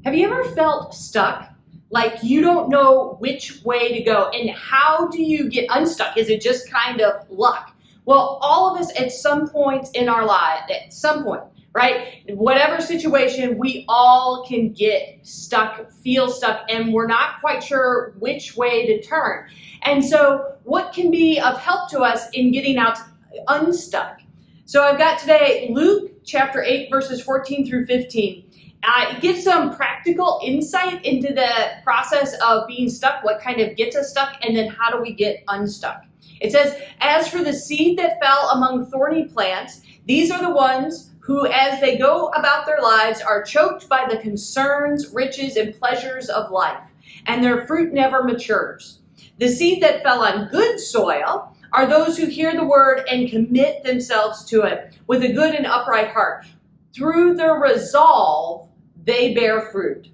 Have you ever felt stuck? Like you don't know which way to go, and how do you get unstuck? Is it just kind of luck? Well, all of us at some point in our life, at some point, right? Whatever situation, we all can get stuck, feel stuck, and we're not quite sure which way to turn. And so what can be of help to us in getting out unstuck? So I've got today Luke chapter 8, verses 14 through 15. It gives some practical insight into the process of being stuck, what kind of gets us stuck, and then how do we get unstuck. It says, as for the seed that fell among thorny plants, these are the ones who, as they go about their lives, are choked by the concerns, riches, and pleasures of life, and their fruit never matures. The seed that fell on good soil are those who hear the word and commit themselves to it with a good and upright heart. Through their resolve, they bear fruit.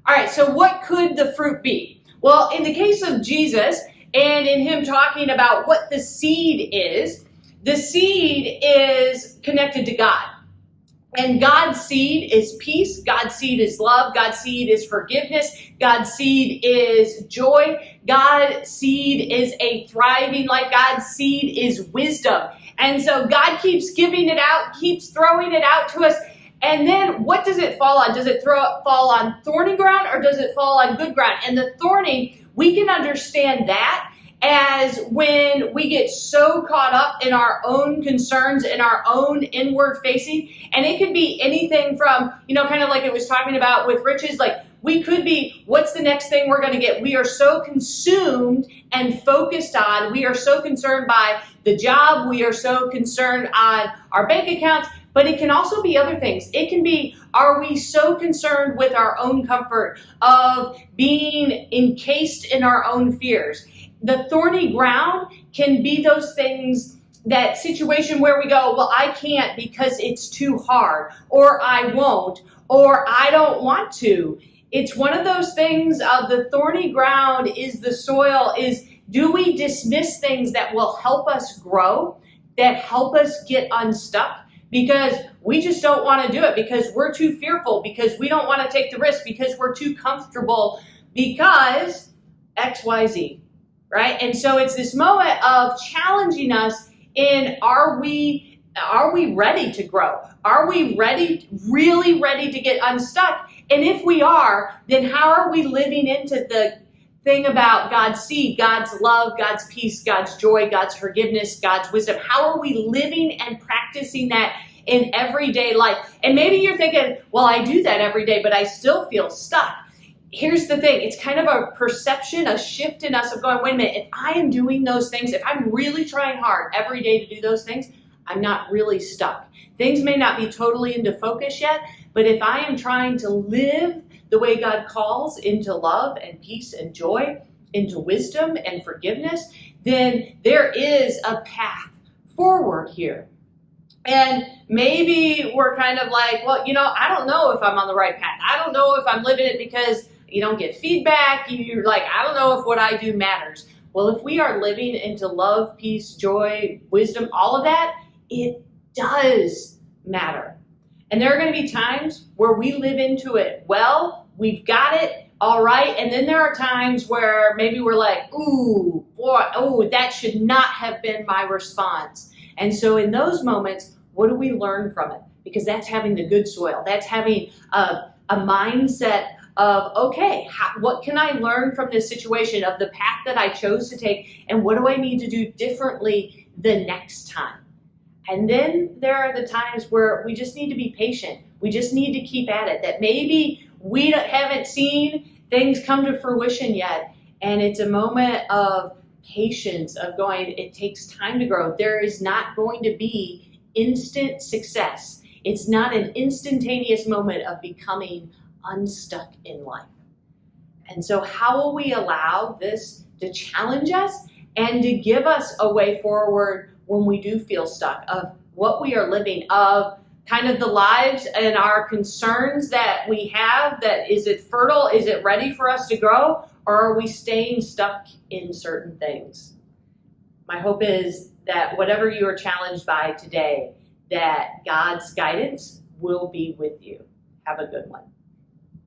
All right, so what could the fruit be? Well, in the case of Jesus, and in him talking about what the seed is connected to God. And God's seed is peace, God's seed is love, God's seed is forgiveness, God's seed is joy, God's seed is a thriving life, God's seed is wisdom. And so God keeps giving it out, keeps throwing it out to us. And then what does it fall on? Does it fall on thorny ground or does it fall on good ground? And the thorny, we can understand that as when we get so caught up in our own concerns and our own inward facing. And it could be anything from, kind of like it was talking about with riches, like we could be, what's the next thing we're going to get? We are so consumed and focused on, we are so concerned by the job, we are so concerned on our bank accounts, but it can also be other things. It can be, are we so concerned with our own comfort of being encased in our own fears? The thorny ground can be those things, that situation where we go, well, I can't because it's too hard, or I won't, or I don't want to. It's one of those things of the thorny ground is the soil, is do we dismiss things that will help us grow, that help us get unstuck? Because we just don't want to do it, because we're too fearful, because we don't want to take the risk, because we're too comfortable, because XYZ. Right? And so it's this moment of challenging us in, are we ready to grow? Are we really ready to get unstuck? And if we are, then how are we living into the thing about God's seed, God's love, God's peace, God's joy, God's forgiveness, God's wisdom? How are we living and practicing that in everyday life? And maybe you're thinking, well, I do that every day, but I still feel stuck. Here's the thing, it's kind of a perception, a shift in us of going, wait a minute, if I am doing those things, if I'm really trying hard every day to do those things, I'm not really stuck. Things may not be totally into focus yet, but if I am trying to live the way God calls, into love and peace and joy, into wisdom and forgiveness, then there is a path forward here. And maybe we're kind of like, well, I don't know if I'm on the right path. I don't know if I'm living it because you don't get feedback. You're like, I don't know if what I do matters. Well, if we are living into love, peace, joy, wisdom, all of that, it does matter. And there are going to be times where we live into it well, we've got it, all right. And then there are times where maybe we're like, ooh, boy, oh, that should not have been my response. And so in those moments, what do we learn from it? Because that's having the good soil. That's having a mindset of, okay, what can I learn from this situation, of the path that I chose to take, and what do I need to do differently the next time? And then there are the times where we just need to be patient. We just need to keep at it, that maybe we haven't seen things come to fruition yet, and it's a moment of patience, of going, it takes time to grow. There is not going to be instant success. It's not an instantaneous moment of becoming unstuck in life. And so how will we allow this to challenge us and to give us a way forward when we do feel stuck, of what we are living, of kind of the lives and our concerns that we have, that is it fertile, is it ready for us to grow, or are we staying stuck in certain things? My hope is that whatever you are challenged by today, that God's guidance will be with you. Have a good one.